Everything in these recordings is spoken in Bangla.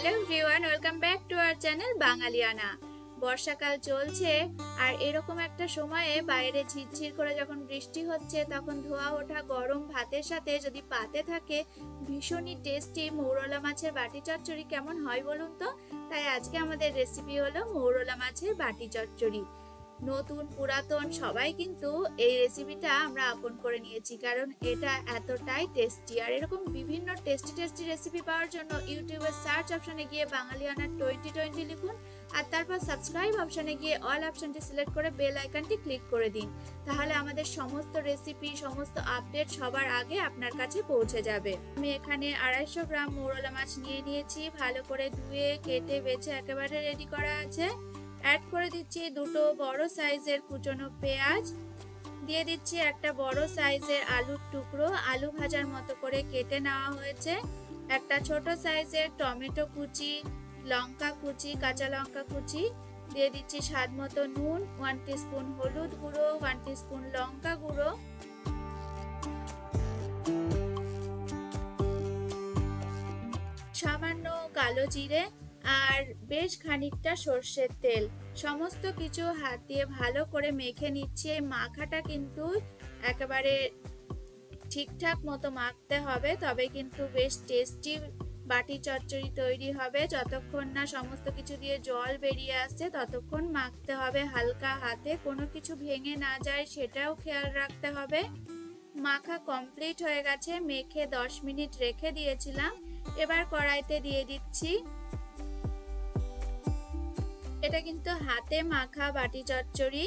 Hello everyone, welcome back to our channel Bangaliyana. বর্ষাকাল চলছে আর এরকম একটা সময়ে বাইরে ঝিরঝির করে যখন বৃষ্টি হচ্ছে তখন ধোয়া ওঠা গরম ভাতের সাথে যদি পাতে থাকে ভীষণই টেস্টি মৌরলা মাছের বাটি চচ্চড়ি কেমন হয় বলুন তো। তাই আজকে আমাদের রেসিপি হলো মৌরলা মাছের বাটি চচ্চড়ি। নতুন পুরাতন সবাই কিন্তু এই রেসিপিটা আমরা আপন করে নিয়েছি, কারণ এটা এতটাই টেস্টি। আর এরকম বিভিন্ন টেস্টি রেসিপি পাওয়ার জন্য ইউটিউবের সার্চ অপশনে গিয়ে বাঙালিয়ানা 2020 লিখুন আর তারপর সাবস্ক্রাইব অপশনে গিয়ে অল অপশনটি সিলেক্ট করে বেল আইকনটি ক্লিক করে দিন। তাহলে আমাদের সমস্ত রেসিপি, সমস্ত আপডেট সবার আগে আপনার কাছে পৌঁছে যাবে। আমি এখানে 250 গ্রাম মৌরলা মাছ নিয়ে নিয়েছি, ভালো করে ধুয়ে কেটে বেছে একেবারে রেডি করা আছে। অ্যাড করে দিচ্ছি দুটো বড় সাইজের কুচনো পেঁয়াজ, দিয়ে দিচ্ছি একটা বড় সাইজের আলুর টুকরো, আলু ভাজার মতো করে কেটে নেওয়া হয়েছে, একটা ছোট সাইজের টমেটো কুচি, লঙ্কা কুচি, কাঁচা লঙ্কা কুচি, দিয়ে দিচ্ছি স্বাদ মতো নুন, 1 টিস্পুন হলুদ গুঁড়ো, 1 টিস্পুন লঙ্কা গুঁড়ো, সামান্য কালো জিরে আর বেশ খানিকটা সর্ষের তেল। সমস্ত কিছু হাত দিয়ে ভালো করে মেখে নিচ্ছি। এই মাখাটা কিন্তু একেবারে ঠিকঠাক মতো মাখতে হবে, তবে কিন্তু বেশ টেস্টি বাটি চচ্চড়ি তৈরি হবে। যতক্ষণ না সমস্ত কিছু দিয়ে জল বেরিয়ে আসছে ততক্ষণ মাখতে হবে হালকা হাতে, কোনো কিছু ভেঙে না যায় সেটাও খেয়াল রাখতে হবে। মাখা কমপ্লিট হয়ে গেছে, মেখে 10 মিনিট রেখে দিয়েছিলাম। এবার কড়াইতে দিয়ে দিচ্ছি, এটা কিন্তু হাতে মাখা বাটি চচ্চড়ি।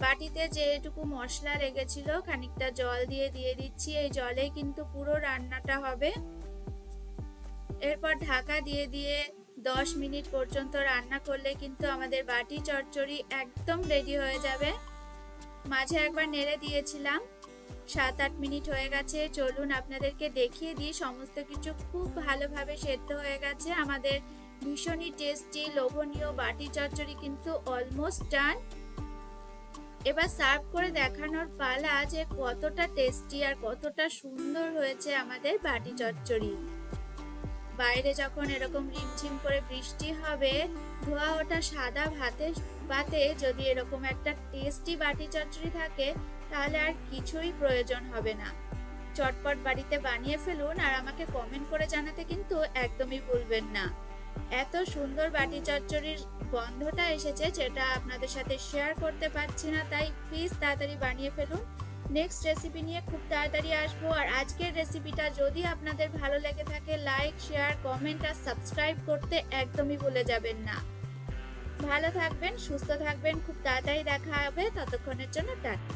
বাটিতে যেটুকু মশলা লেগেছিল খানিকটা জল দিয়ে দিচ্ছি, এই জলে কিন্তু পুরো রান্নাটা হবে। এরপর ঢাকা দিয়ে 10 মিনিট পর্যন্ত রান্না করলে কিন্তু আমাদের বাটি চচ্চড়ি একদম রেডি হয়ে যাবে। মাঝে একবার নেড়ে দিয়েছিলাম। 7-8 মিনিট হয়ে গেছে, চলুন আপনাদেরকে দেখিয়ে দিই। সমস্ত কিছু খুব ভালোভাবে সেদ্ধ হয়ে গেছে। আমাদের ভীষণই টেস্টি লোভনীয় বাটি চচ্চড়ি কিন্তু অলমোস্ট ডান। এবার সার্ভ করে দেখানোর পালা যে কতটা টেস্টি আর কতটা সুন্দর হয়েছে আমাদের বাটি চচ্চড়ি। বাইরে যখন এরকম রিমঝিম করে বৃষ্টি হবে, ধোয়া ওঠা সাদা ভাতে যদি এরকম একটা টেস্টি বাটি চচ্চড়ি থাকে তাহলে আর কিছুই প্রয়োজন হবে না। চটপট বাড়িতে বানিয়ে ফেলুন আর আমাকে কমেন্ট করে জানাতে কিন্তু একদমই ভুলবেন না। এত সুন্দর বাটি চচ্চড়ির গন্ধটা এসেছে যেটা আপনাদের সাথে শেয়ার করতে পারছি না, তাই প্লিজ তাড়াতাড়ি বানিয়ে ফেলুন। নেক্সট রেসিপি নিয়ে খুব তাড়াতাড়ি আসবো। আর আজকের রেসিপিটা যদি আপনাদের ভালো লেগে থাকে লাইক, শেয়ার, কমেন্ট আর সাবস্ক্রাইব করতে একদমই ভুলে যাবেন না। ভালো থাকবেন, সুস্থ থাকবেন, খুব তাড়াতাড়ি দেখা হবে। ততক্ষণের জন্য টাটা।